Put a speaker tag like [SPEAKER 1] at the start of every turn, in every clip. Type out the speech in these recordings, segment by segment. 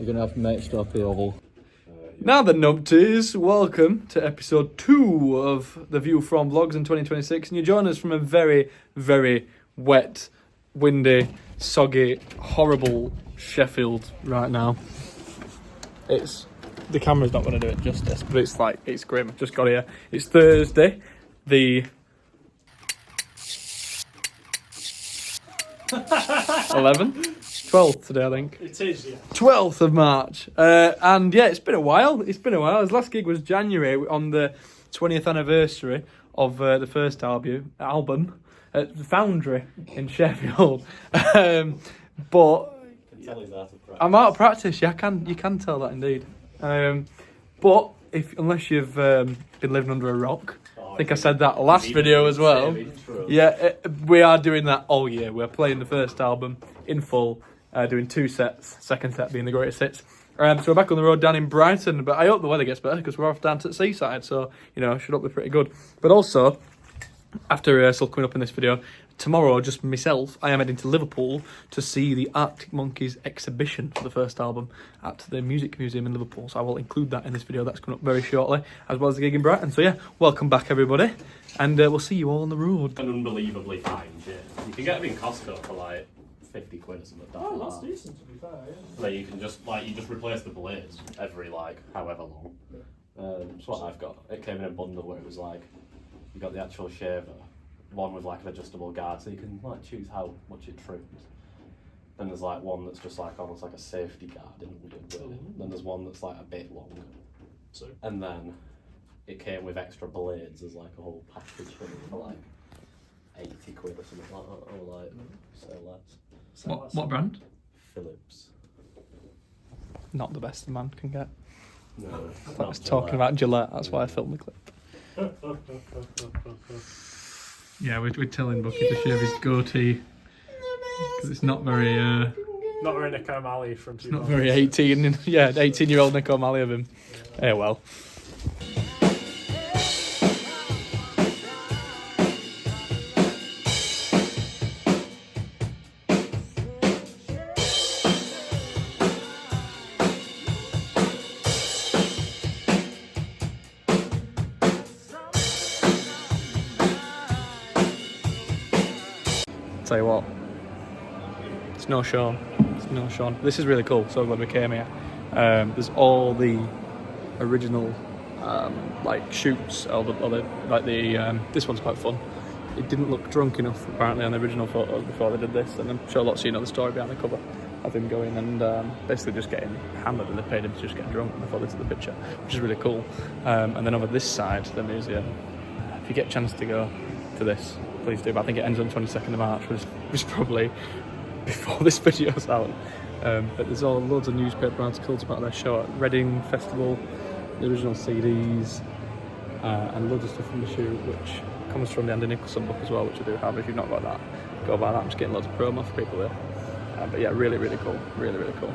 [SPEAKER 1] You're going to have to make stop the oval.
[SPEAKER 2] Now then, Numpties, welcome to episode 2 of The View from Vlogs in 2026. And you join us from a very, very wet, windy, soggy, horrible Sheffield right now. The camera's not going to do it justice, but it's grim. Just got here. It's Thursday, the 12th today, I think.
[SPEAKER 3] It is, yeah.
[SPEAKER 2] 12th of March. And yeah, it's been a while. His last gig was January on the 20th anniversary of the first album at the Foundry in Sheffield. But I'm out of practice. Yeah, you can tell that indeed. But unless you've been living under a rock, I think I said that last video as well. Yeah, we are doing that all year. We're playing the first album in full, doing 2 sets, second set being the greatest hits. So we're back on the road down in Brighton, but I hope the weather gets better because we're off down to the seaside, so, it should be pretty good. But also, after rehearsal coming up in this video, tomorrow, just myself, I am heading to Liverpool to see the Arctic Monkeys exhibition for the first album at the Music Museum in Liverpool. So I will include that in this video that's coming up very shortly, as well as the gig in Brighton. So yeah, welcome back everybody, and we'll see you all on the road.
[SPEAKER 3] An unbelievably fine gin. You can get them in Costco for like 50 quid or something.
[SPEAKER 4] Oh, that's decent to be fair, yeah.
[SPEAKER 3] Like you can just replace the blades every however long. That's what I've got. It came in a bundle where it was like, you got the actual shaver, one with like an adjustable guard, so you can choose how much it trims. Then there's one that's just almost like a safety guard in a wooden blade. Then there's one that's a bit longer.
[SPEAKER 4] So.
[SPEAKER 3] And then it came with extra blades as a whole package for 80 quid or something like that, or so less.
[SPEAKER 2] What brand?
[SPEAKER 3] Philips.
[SPEAKER 2] Not the best a man can get.
[SPEAKER 3] No.
[SPEAKER 2] I was talking about Gillette, that's why I filmed the clip. Yeah, we're telling Bucky to shave his goatee because it's not very.
[SPEAKER 4] Not very Nick O'Malley from.
[SPEAKER 2] It's not very 18-year-old Nick O'Malley of him. Yeah, well. Tell you what, it's no Sean. This is really cool. So glad we came here. There's all the original shoots, this one's quite fun. It didn't look drunk enough apparently on the original photos before they did this, and I'm sure lots of you know the story behind the cover of him going and basically just getting hammered, and they paid him to just get drunk before they took the picture, which is really cool. And then over this side, the museum, if you get a chance to go to this, please do. But I think it ends on the 22nd of March, which is probably before this video's out. But there's loads of newspaper articles about their show at Reading Festival, the original CDs, and loads of stuff from the shoot, which comes from the Andy Nicholson book as well, which I do have. If you've not got that, go buy that. I'm just getting loads of promo for people there. But yeah, really, really cool. Really, really cool.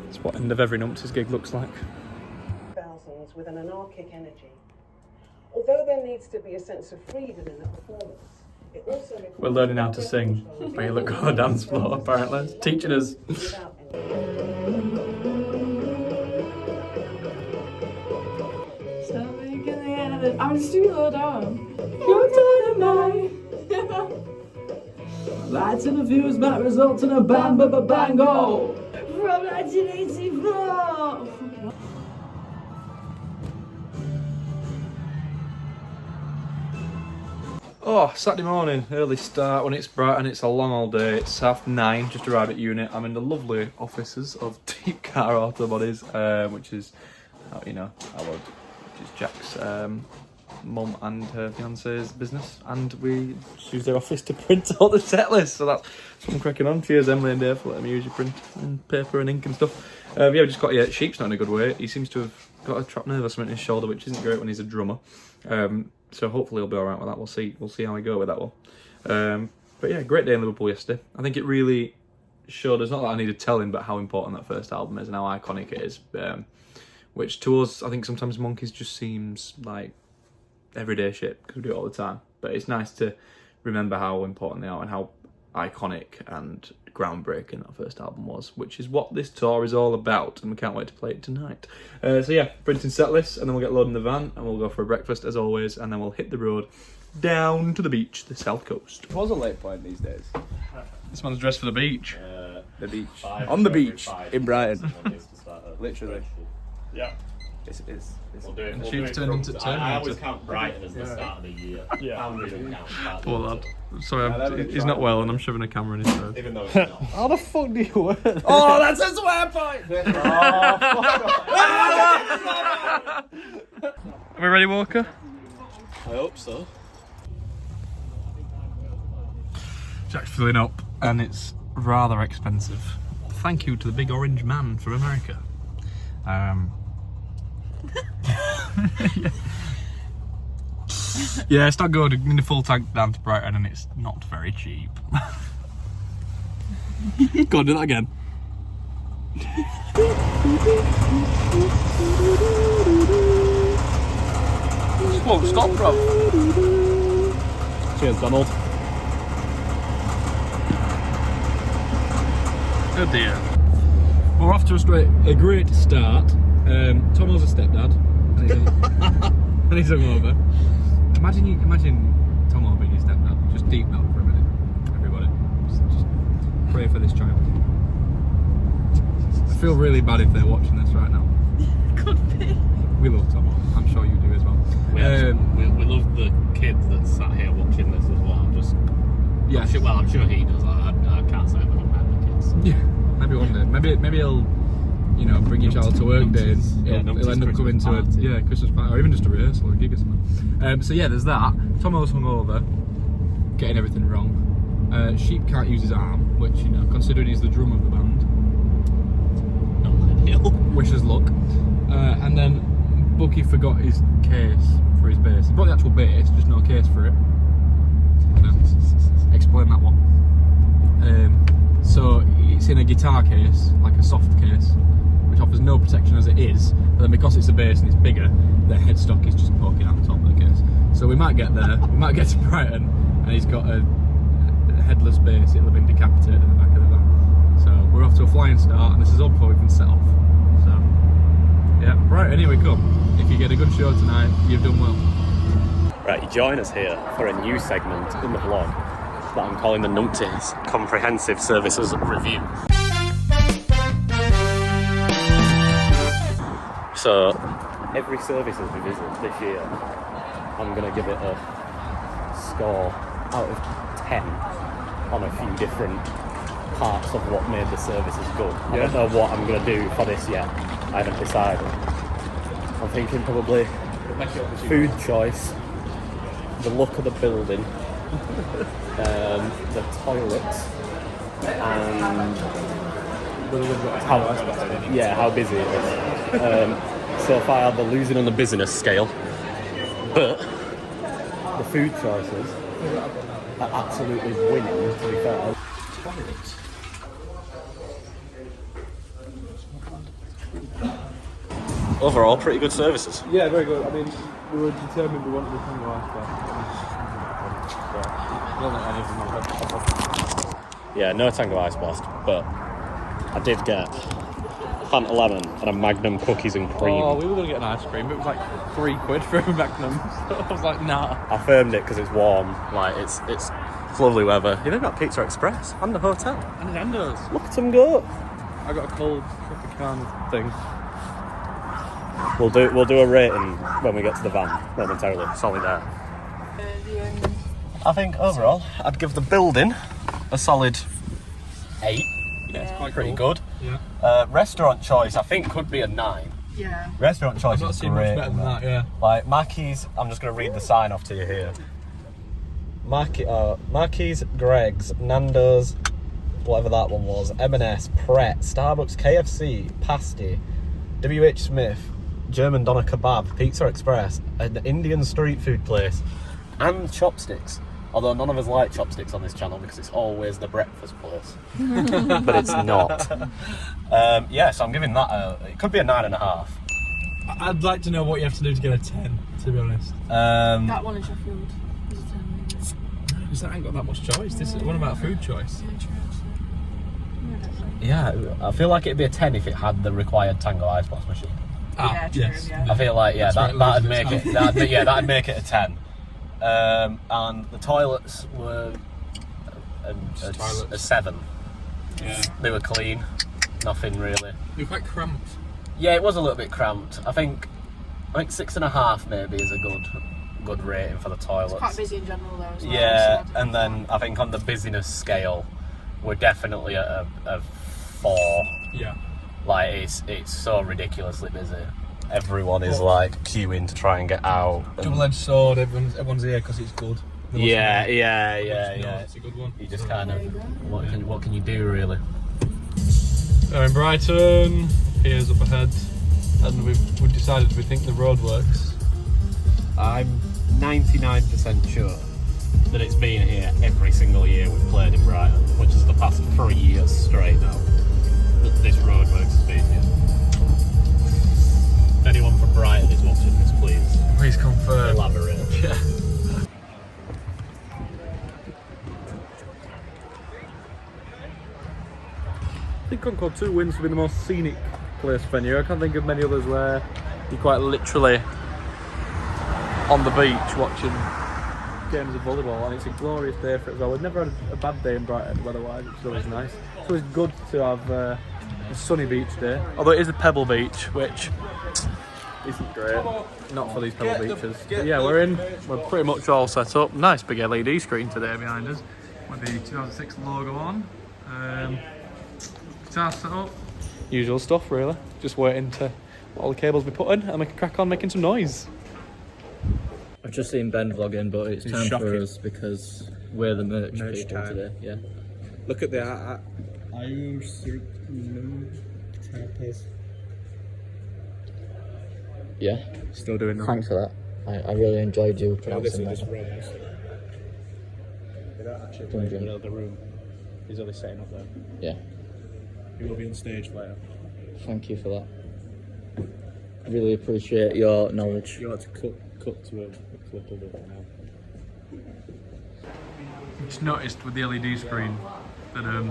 [SPEAKER 2] It's what end of every Numpties gig looks like.
[SPEAKER 5] Thousands with an anarchic energy. Although there needs to be a sense of freedom in the performance, it also requires.
[SPEAKER 2] We're learning how to sing. When you look on the dance floor, apparently. It's teaching us.
[SPEAKER 6] I'm still low down. You're dynamite. Lights and the views might result in a bang-ba-ba-bang-o. From 1984.
[SPEAKER 2] Oh, Saturday morning, early start when it's bright and it's a long old day. It's 9:30, just arrived at unit. I'm in the lovely offices of Deep Car Auto Bodies, which is, which is Jack's mum and her fiance's business, and we use their office to print all the set lists, so that's what I'm cracking on. Cheers Emily and Dave for letting me use your print and paper and ink and stuff. Yeah, we just got Sheep's not in a good way. He seems to have got a trapped nerve or something in his shoulder, which isn't great when he's a drummer. So hopefully he'll be all right with that. We'll see how I go with that one. But yeah, great day in Liverpool yesterday. I think it really showed us, not that I need to tell him, but how important that first album is and how iconic it is. Which to us, I think sometimes Monkeys just seems like everyday shit because we do it all the time. But it's nice to remember how important they are and how iconic and groundbreaking that first album was, which is what this tour is all about, and we can't wait to play it tonight. So yeah, Brinton set list, and then we'll get loaded in the van, and we'll go for a breakfast as always, and then we'll hit the road down to the beach, the south coast.
[SPEAKER 1] It was a late point these days.
[SPEAKER 2] This man's dressed for the beach.
[SPEAKER 1] The beach. On the beach in Brighton. Literally.
[SPEAKER 4] Yeah.
[SPEAKER 1] It's
[SPEAKER 3] We'll do it.
[SPEAKER 2] And
[SPEAKER 3] We'll
[SPEAKER 2] she's
[SPEAKER 3] do it
[SPEAKER 2] turned
[SPEAKER 3] from-
[SPEAKER 2] into
[SPEAKER 3] I always
[SPEAKER 2] Terminator.
[SPEAKER 3] count Brighton as the start of the year.
[SPEAKER 4] Yeah.
[SPEAKER 3] Boundary don't count.
[SPEAKER 2] Poor lad. Sorry,
[SPEAKER 1] that would
[SPEAKER 2] he's not well, and I'm shoving a camera in his face.
[SPEAKER 3] Even though it's not.
[SPEAKER 2] How the fuck do you work?
[SPEAKER 1] Oh, that's a swear point!
[SPEAKER 2] Are we ready, Walker?
[SPEAKER 1] I hope so.
[SPEAKER 2] Jack's filling up, and it's rather expensive. Thank you to the big orange man from America. Yeah, it's not good. I mean, the full tank down to Brighton, and it's not very cheap. Go on, do that again. Just won't stop, bro.
[SPEAKER 1] Cheers, Donald.
[SPEAKER 2] Oh dear. We're off to a great start. Tomo's a stepdad, and he's hungover. Imagine Tomo being your stepdad. Just deep note for a minute, everybody. Just pray for this child. I feel really bad if they're watching this right now.
[SPEAKER 6] Could be.
[SPEAKER 2] We love Tomo. I'm sure you do as well.
[SPEAKER 3] We love the kid that's sat here watching this as well.
[SPEAKER 2] Yeah.
[SPEAKER 3] I'm sure he does. I can't say I've ever met the kids.
[SPEAKER 2] Yeah. Maybe one day. Maybe he'll, bring your child to work day and he'll end up coming to a Christmas party, or even just a rehearsal or a gig or something. So yeah, there's that. Tomo's hungover, getting everything wrong. Sheep can't use his arm, which, considering he's the drummer of the band,
[SPEAKER 3] Not ideal.
[SPEAKER 2] wish us luck. And then Bucky forgot his case for his bass. He brought the actual bass, just no case for it. Explain that one. So it's in a guitar case, like a soft case, which offers no protection as it is, but then because it's a bass and it's bigger, the headstock is just poking out the top of the case. So we might get there, we might get to Brighton, and he's got a headless bass, it'll have been decapitated in the back of the van. So we're off to a flying start, and this is all before we can set off. So, yeah, Brighton, here we come. If you get a good show tonight, you've done well.
[SPEAKER 3] Right, join us here for a new segment in the vlog that I'm calling the Numpties Comprehensive Services Review. So, every services we visit this year, I'm going to give it a score out of 10 on a few different parts of what made the services good. I don't know what I'm going to do for this yet. I haven't decided. I'm thinking probably food choice, the look of the building, the toilets, and how busy it is. So far they're losing on the business scale, but the food choices are absolutely winning, to be fair. Overall, pretty good services.
[SPEAKER 2] Yeah, very good. I mean, we were determined we wanted the Tango Ice I don't think any of them are.
[SPEAKER 3] Yeah, no Tango Ice Blast, but I did get Fanta Lemon and a Magnum cookies and cream.
[SPEAKER 2] Oh, we were going to get an ice cream, but it was like £3 for a Magnum. So I was like, nah.
[SPEAKER 3] I firmed it because it's warm, like it's lovely weather. You even got Pizza Express and the hotel.
[SPEAKER 2] And Nando's.
[SPEAKER 3] Look at them go.
[SPEAKER 2] I got a cold Tropicana thing.
[SPEAKER 3] We'll do a rating when we get to the van momentarily. Solid there. I think overall, I'd give the building a solid 8.
[SPEAKER 2] Yeah, it's quite
[SPEAKER 3] Pretty
[SPEAKER 2] cool.
[SPEAKER 3] good.
[SPEAKER 2] Yeah.
[SPEAKER 3] Restaurant choice, I think, could be a 9.
[SPEAKER 6] Yeah.
[SPEAKER 3] Restaurant choice
[SPEAKER 2] I've not
[SPEAKER 3] is
[SPEAKER 2] seen
[SPEAKER 3] great.
[SPEAKER 2] much better than that, yeah.
[SPEAKER 3] Like Mackey's, I'm just going to read the sign off to you here. Mackey's, Greg's, Nando's, whatever that one was, M&S, Pret, Starbucks, KFC, Pasty, WH Smith, German doner kebab, Pizza Express, an Indian street food place, and chopsticks. Although none of us like chopsticks on this channel because it's always the breakfast place. But it's not. So I'm giving that it could be a 9.5.
[SPEAKER 2] I'd like to know what you have to do to get a 10, to be honest.
[SPEAKER 6] That one in Sheffield was a 10.
[SPEAKER 2] Because I ain't got that much choice. This is one about food choice.
[SPEAKER 3] Yeah, I feel like it'd be a 10 if it had the required Tango Icebox machine.
[SPEAKER 6] Yeah, true,
[SPEAKER 2] yes.
[SPEAKER 6] yeah.
[SPEAKER 3] I feel like that'd make it. That'd make it a 10. And the toilets were a 7.
[SPEAKER 2] Yeah.
[SPEAKER 3] They were clean, nothing really.
[SPEAKER 2] They were quite cramped.
[SPEAKER 3] Yeah, it was a little bit cramped. I think 6.5 maybe is a good rating for the toilets.
[SPEAKER 6] It's quite busy in general though as well.
[SPEAKER 3] Yeah,
[SPEAKER 6] so
[SPEAKER 3] and then I think on the busyness scale, we're definitely at a 4.
[SPEAKER 2] Yeah.
[SPEAKER 3] Like it's so ridiculously busy. Everyone is like queuing to try and get out.
[SPEAKER 2] Double-edged sword. Everyone's here because it's good.
[SPEAKER 3] Yeah.
[SPEAKER 2] It's a good one.
[SPEAKER 3] You just kind of what can you do really?
[SPEAKER 2] We're in Brighton. Piers up ahead, and we've decided we think the road works.
[SPEAKER 3] I'm 99% sure that it's been here every single year we've played in Brighton, which is the past 3 years straight now. That this roadworks has been here. If anyone from Brighton is watching this,
[SPEAKER 2] Please confirm.
[SPEAKER 3] elaborate.
[SPEAKER 2] Yeah. I think Concord 2 wins to be the most scenic place venue. I can't think of many others where you're quite literally on the beach watching games of volleyball, and it's a glorious day for it as well. We've never had a bad day in Brighton weather-wise, which is always nice. So it's good to have a sunny beach day, although it is a pebble beach, which isn't great. Not for these pebble beaches. But yeah, we're pretty much all set up. Nice big LED screen today behind us with the 2006 logo on. Guitar set up. Usual stuff really. Just waiting to let all the cables be put in and we can crack on making some noise.
[SPEAKER 1] I've just seen Ben vlogging, but it's time for us because we're the merch people
[SPEAKER 2] time
[SPEAKER 1] today. Yeah.
[SPEAKER 2] Look at that.
[SPEAKER 1] Yeah.
[SPEAKER 2] Still doing that.
[SPEAKER 1] Thanks for that. I really enjoyed you pronouncing that.
[SPEAKER 2] They don't actually
[SPEAKER 1] play
[SPEAKER 2] the room. He's only setting up there.
[SPEAKER 1] Yeah.
[SPEAKER 2] He will be on stage later.
[SPEAKER 1] Thank you for that. I really appreciate your knowledge.
[SPEAKER 2] You ought to cut to a clip of it now. Just noticed with the LED screen that it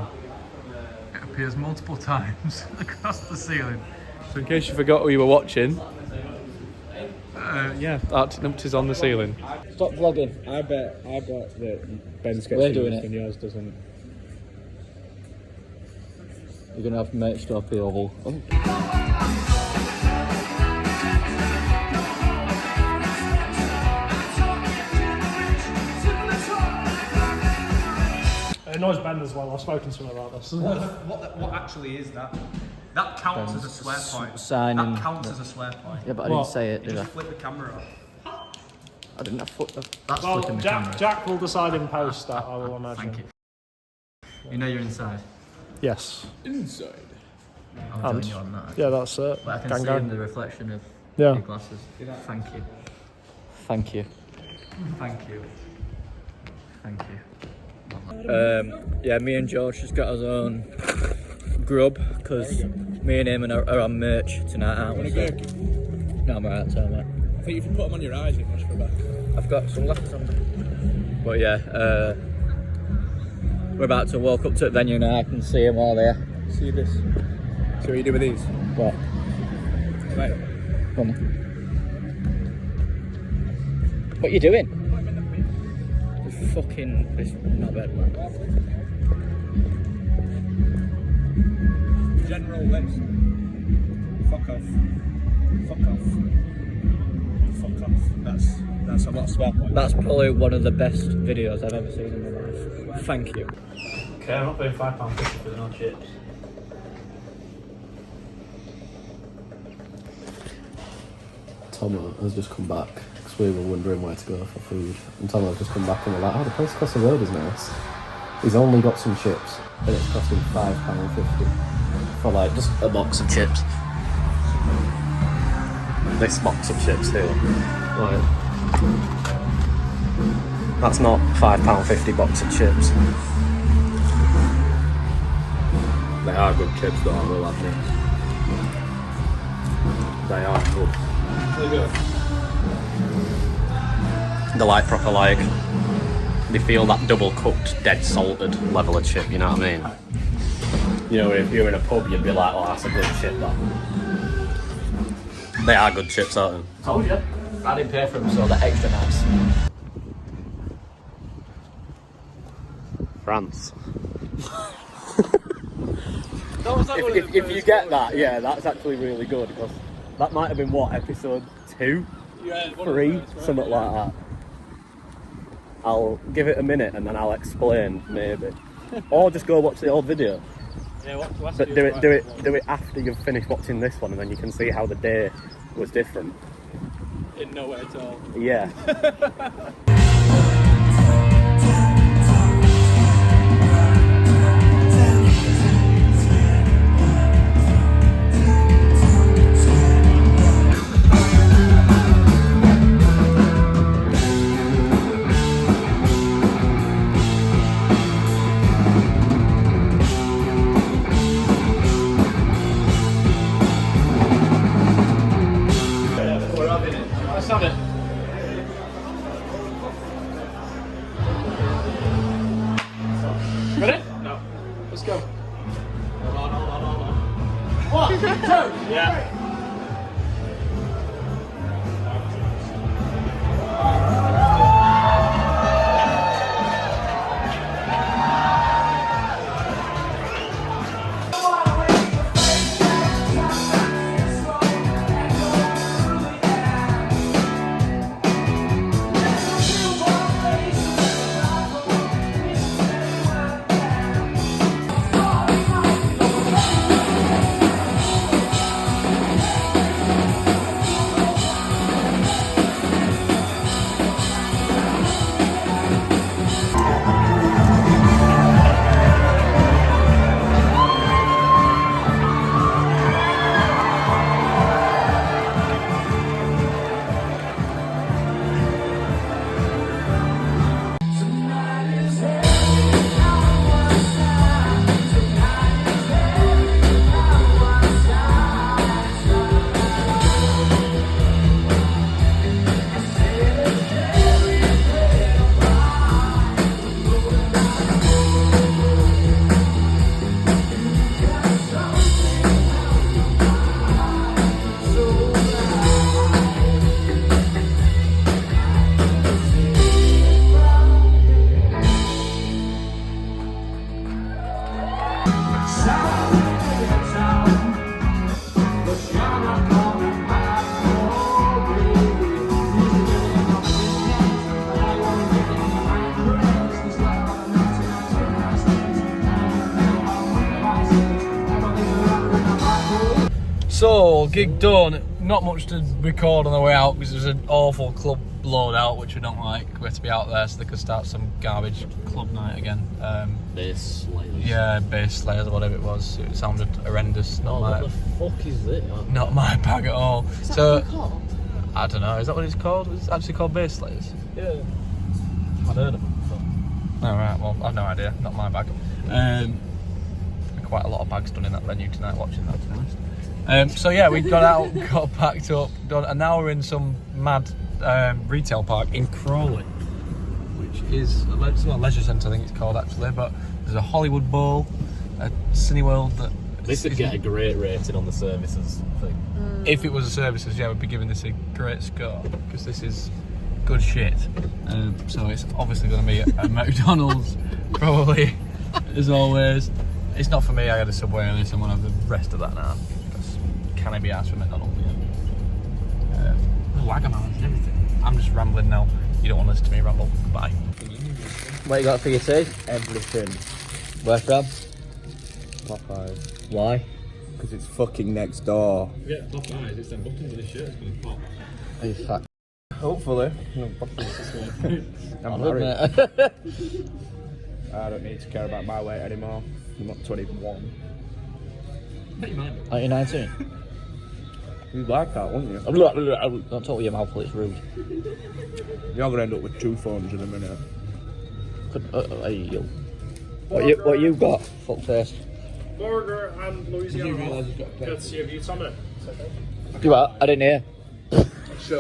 [SPEAKER 2] appears multiple times across the ceiling. So in case you forgot who you were watching, Arctic Numpties on the ceiling.
[SPEAKER 1] Stop vlogging.
[SPEAKER 2] I bet that Ben's
[SPEAKER 1] We're doing it.
[SPEAKER 2] and yours doesn't.
[SPEAKER 1] You're gonna have merch to appeal. Oh.
[SPEAKER 4] It annoys Ben as well. I've spoken to him about this.
[SPEAKER 2] What actually is that? That counts as a swear point.
[SPEAKER 1] Signing.
[SPEAKER 2] That counts as a swear point.
[SPEAKER 1] Yeah, but I didn't say it,
[SPEAKER 2] You
[SPEAKER 1] did I?
[SPEAKER 2] just flip the camera off.
[SPEAKER 1] I didn't have foot.
[SPEAKER 2] That's
[SPEAKER 4] Well,
[SPEAKER 2] flipping the camera.
[SPEAKER 4] Jack will decide in post that, I will imagine.
[SPEAKER 2] Thank you. You know you're inside.
[SPEAKER 4] Yes.
[SPEAKER 2] Inside.
[SPEAKER 1] I'm
[SPEAKER 4] And-
[SPEAKER 1] doing you on that.
[SPEAKER 4] Yeah, that's it.
[SPEAKER 1] But I can
[SPEAKER 4] Gang
[SPEAKER 1] see
[SPEAKER 4] gang.
[SPEAKER 1] in the reflection of
[SPEAKER 4] Yeah.
[SPEAKER 1] your glasses. Thank you. Thank you.
[SPEAKER 2] Thank you.
[SPEAKER 1] Thank you. Yeah, me and George just got his own grub because me and him are on merch tonight, aren't we? So, no, I'm alright, so mate.
[SPEAKER 2] I think if you put them on your eyes, it must go back.
[SPEAKER 1] I've got sunglasses on. But yeah, we're about to walk up to the venue now. I can see them all there.
[SPEAKER 2] See this? So what you do with these?
[SPEAKER 1] What?
[SPEAKER 2] Right.
[SPEAKER 1] Come on. What you doing? It's fucking. It's not bad.
[SPEAKER 2] General lens. Fuck off. Fuck off. Fuck off. That's a lot of swear points.
[SPEAKER 1] That's probably one of the best videos I've ever seen in my life. Thank you.
[SPEAKER 2] Okay, I'm not paying £5.50 for the no chips.
[SPEAKER 3] Tom has just come back because we were wondering where to go for food. And Tom has just come back and we're like, oh, the place across the road is nice. He's only got some chips and it's costing £5.50 for like just a box of chips. this box of chips here. Like, that's not £5.50 box of chips. They are good chips though, I will admit. They are good. They're like proper like, they feel that double cooked, dead salted level of chip, you know what I mean? You know, if you're in a pub, you'd be like, oh, that's a good chip, that. They are good chips, aren't they?
[SPEAKER 1] Told you. I didn't pay for them, so they're extra nice.
[SPEAKER 3] France. If you get that, yeah, that's actually really good, because that might have been what, episode 2?
[SPEAKER 2] Yeah,
[SPEAKER 3] 3? Something like that. I'll give it a minute and then I'll explain, maybe. Or just go watch the old video.
[SPEAKER 2] Yeah,
[SPEAKER 3] But do it after you've finished watching this one, and then you can see how the day was different.
[SPEAKER 2] In no way at all.
[SPEAKER 3] Yeah.
[SPEAKER 2] Let's have it. Ready? No. Let's go. Hold on. 1, 2, yeah. So, gig done. Not much to record on the way out because there's an awful club loadout, which we don't like. We have to be out there so they could start some garbage club night again.
[SPEAKER 3] Bass Slayers.
[SPEAKER 2] Yeah, Bass Slayers or whatever it was. It sounded horrendous. Not
[SPEAKER 3] What the fuck is it?
[SPEAKER 2] not my bag at all.
[SPEAKER 6] Is that
[SPEAKER 2] So
[SPEAKER 6] what it's called?
[SPEAKER 2] I don't know. Is that what it's called? It's actually called Bass Slayers.
[SPEAKER 3] Yeah.
[SPEAKER 2] I've heard of them. All right. Well, I've no idea. Not my bag. Quite a lot of bags done in that venue tonight. Watching that, to be honest. So yeah, we got out, got packed up, done, and now we're in some mad retail park in Crawley, which is a leisure centre, I think it's called actually. But there's a Hollywood Bowl, a Cineworld that.
[SPEAKER 3] This would get a great rating on the services thing.
[SPEAKER 2] If it was a services, yeah, we'd be giving this a great score because this is good shit. So it's obviously going to be a McDonald's, probably, as always. It's not for me. I had a Subway earlier, so I'm going to have the rest of that now. Can I be asked for McDonald's again? Wagamams and everything. I'm just rambling now. You don't want to listen to me ramble. Goodbye.
[SPEAKER 1] What you got for your tea? Everything. Where from?
[SPEAKER 7] Popeyes.
[SPEAKER 1] Why?
[SPEAKER 7] Because it's fucking next door.
[SPEAKER 2] Yeah, Popeyes. It's them buttons in the shirt. It's going to pop.
[SPEAKER 1] Are you fat?
[SPEAKER 7] Hopefully. No, I'm married. I don't need to care about my weight anymore. I'm not 21.
[SPEAKER 1] Are you 19?
[SPEAKER 7] You'd like that, wouldn't you?
[SPEAKER 1] Don't talk with your mouth, it's rude.
[SPEAKER 7] You're gonna end up with 2 phones in a minute.
[SPEAKER 1] What you got? Fuck face.
[SPEAKER 4] Burger and Louisiana. Courtesy of you, Tommy.
[SPEAKER 1] You what? I didn't hear.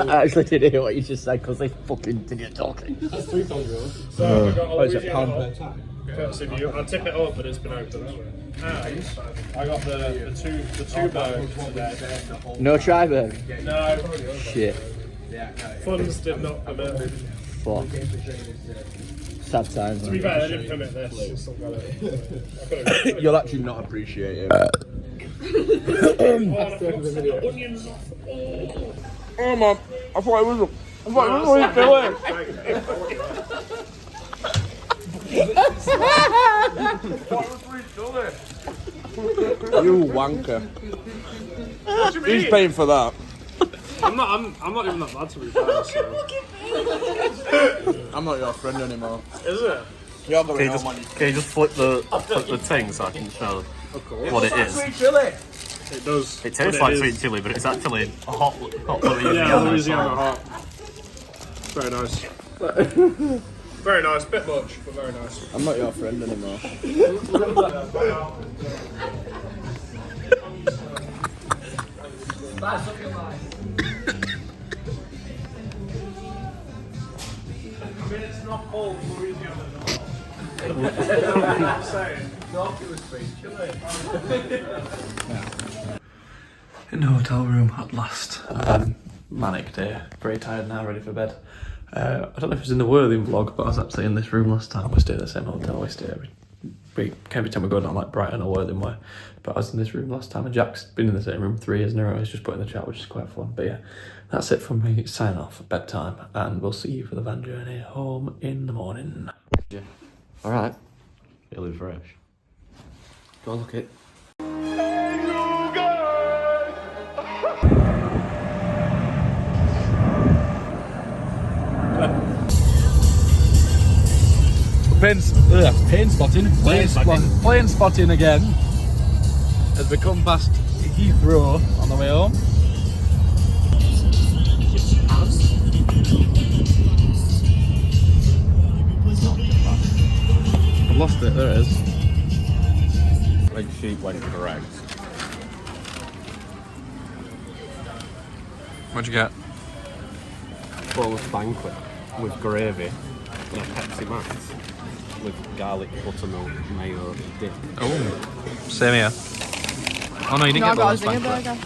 [SPEAKER 1] I actually didn't hear what you just said because they fucking didn't talking.
[SPEAKER 4] That's 3 phones, really. So we've got a
[SPEAKER 7] Is it
[SPEAKER 4] Louisiana.
[SPEAKER 7] pound per time?
[SPEAKER 4] Courtesy of you. I'll tip it up, but it's been open. And I got the two burgers today.
[SPEAKER 1] No try burger.
[SPEAKER 4] No.
[SPEAKER 1] Shit.
[SPEAKER 4] Funds did not permit.
[SPEAKER 1] Fuck. Sad times.
[SPEAKER 4] To be fair, they didn't permit this. I still got it.
[SPEAKER 7] You'll actually not appreciate it.
[SPEAKER 4] Onions off.
[SPEAKER 7] Oh man, I thought it was You wanker. Who's paying for that?
[SPEAKER 4] I'm not even that bad to be fair. So.
[SPEAKER 7] I'm not your friend anymore.
[SPEAKER 4] Is it?
[SPEAKER 7] You're going home on
[SPEAKER 3] Can you just flip the thing so I can show what it is?
[SPEAKER 4] It does.
[SPEAKER 3] It tastes like sweet chili, but it's actually a hot Louisiana.
[SPEAKER 4] Yeah, Louisiana hot. Very nice. Very nice. Bit much, but very nice.
[SPEAKER 7] I'm not your friend anymore.
[SPEAKER 4] I mean, it's not all Louisiana.
[SPEAKER 2] In the hotel room at last. Manic day. Very tired now, ready for bed. I don't know if it was in the Worthing vlog, but I was actually in this room last time. We stayed at the same hotel. We stay every time we go down like Brighton or Worthing way. But I was in this room last time, and Jack's been in the same room 3 years in a row. He's just put in the chat, which is quite fun. But yeah, that's it from me. Sign off, bedtime, and we'll see you for the van journey home in the morning.
[SPEAKER 3] Yeah. All right. Feeling fresh.
[SPEAKER 2] Go look it. Plane spotting again as we come past Heathrow on the way home. I've lost it, there it is.
[SPEAKER 7] Like sheep went for the eggs.
[SPEAKER 2] What'd you get?
[SPEAKER 3] Boneless banquet with gravy and a Pepsi Max with garlic buttermilk mayo dip.
[SPEAKER 2] Oh, same here. Oh no, you didn't get boneless banquet.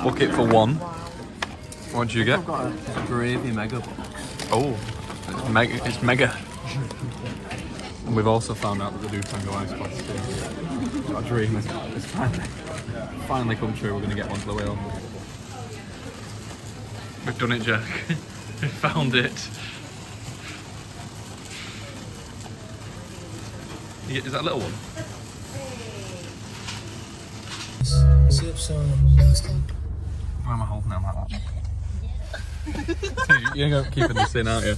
[SPEAKER 2] Book it for 1. What did you get?
[SPEAKER 3] I've got a gravy mega box.
[SPEAKER 2] Oh, it's mega. And we've also found out that they do Tango Ice Plus too. Our dream is finally come true. We're going to get one for the way home. We've done it, Jack. We found it. Is that a little one? Why am I holding it like that? You're going to keep this in, aren't you?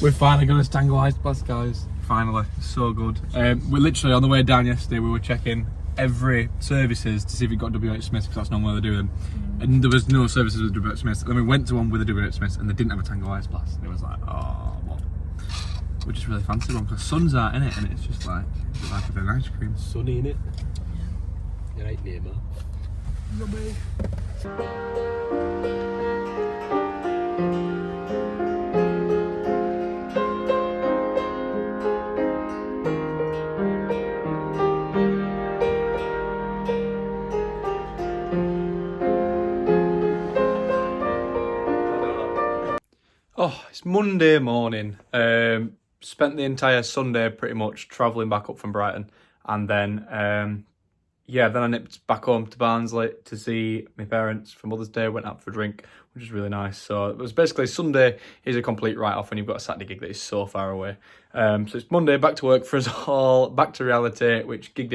[SPEAKER 2] We've finally got a Tango Ice Plus, guys. Finally, so good. We're literally on the way down yesterday. We were checking every services to see if it got WH Smith, because that's normally where they do them. And there was no services with WH Smith. And then we went to one with a WH Smith, and they didn't have a Tango Ice Plus. And it was like, oh, what? We just really fancy one because sun's out in it, and it's just like a bit of ice cream.
[SPEAKER 3] Sunny in it. You're right near, man.
[SPEAKER 2] Oh, it's Monday morning. Spent the entire Sunday pretty much travelling back up from Brighton, and then then I nipped back home to Barnsley to see my parents for Mother's Day. Went out for a drink, which was really nice. So it was basically Sunday is a complete write-off when you've got a Saturday gig that is so far away. So it's Monday, back to work for us all, back to reality, which the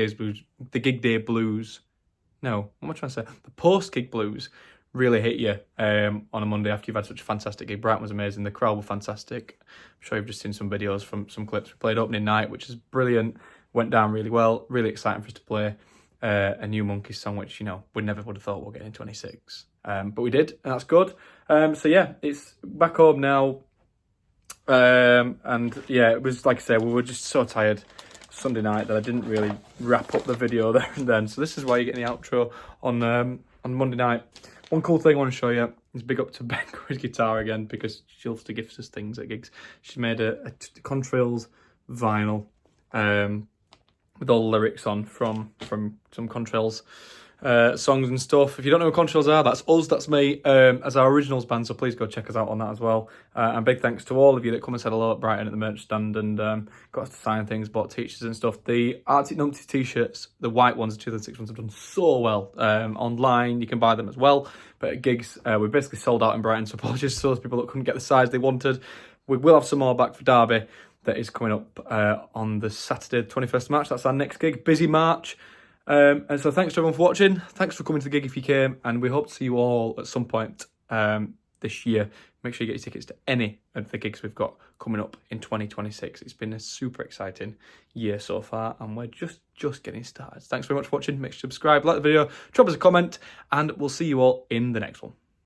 [SPEAKER 2] post-gig blues really hit you on a Monday after you've had such a fantastic gig. Brighton was amazing. The crowd were fantastic. I'm sure you've just seen some videos from some clips. We played opening night, which is brilliant. Went down really well. Really exciting for us to play. a new Monkeys song, which, you know, we never would have thought we'll get in 26. But we did, and that's good. So yeah, it's back home now. And yeah, it was, like I say, we were just so tired Sunday night that I didn't really wrap up the video there and then. So this is why you're getting the outro on Monday night. One cool thing I want to show you is big up to Becca's guitar again, because she loves to gift us things at gigs. She made a Contrails vinyl with all the lyrics on from some Contrails songs and stuff. If you don't know who Contrails are, that's us, that's me, as our originals band, so please go check us out on that as well. And big thanks to all of you that come and said hello at Brighton at the merch stand and got us to sign things, bought t-shirts and stuff. The Arctic Numpties t-shirts, the white ones, the 2006 ones, have done so well. Online, you can buy them as well, but at gigs, we basically sold out in Brighton, so apologies to those people that couldn't get the size they wanted. We will have some more back for Derby that is coming up on the Saturday, 21st of March. That's our next gig, busy March. And so thanks to everyone for watching. Thanks for coming to the gig if you came, and we hope to see you all at some point this year. Make sure you get your tickets to any of the gigs we've got coming up in 2026. It's been a super exciting year so far, and we're just getting started. Thanks very much for watching. Make sure to subscribe, like the video, drop us a comment, and we'll see you all in the next one.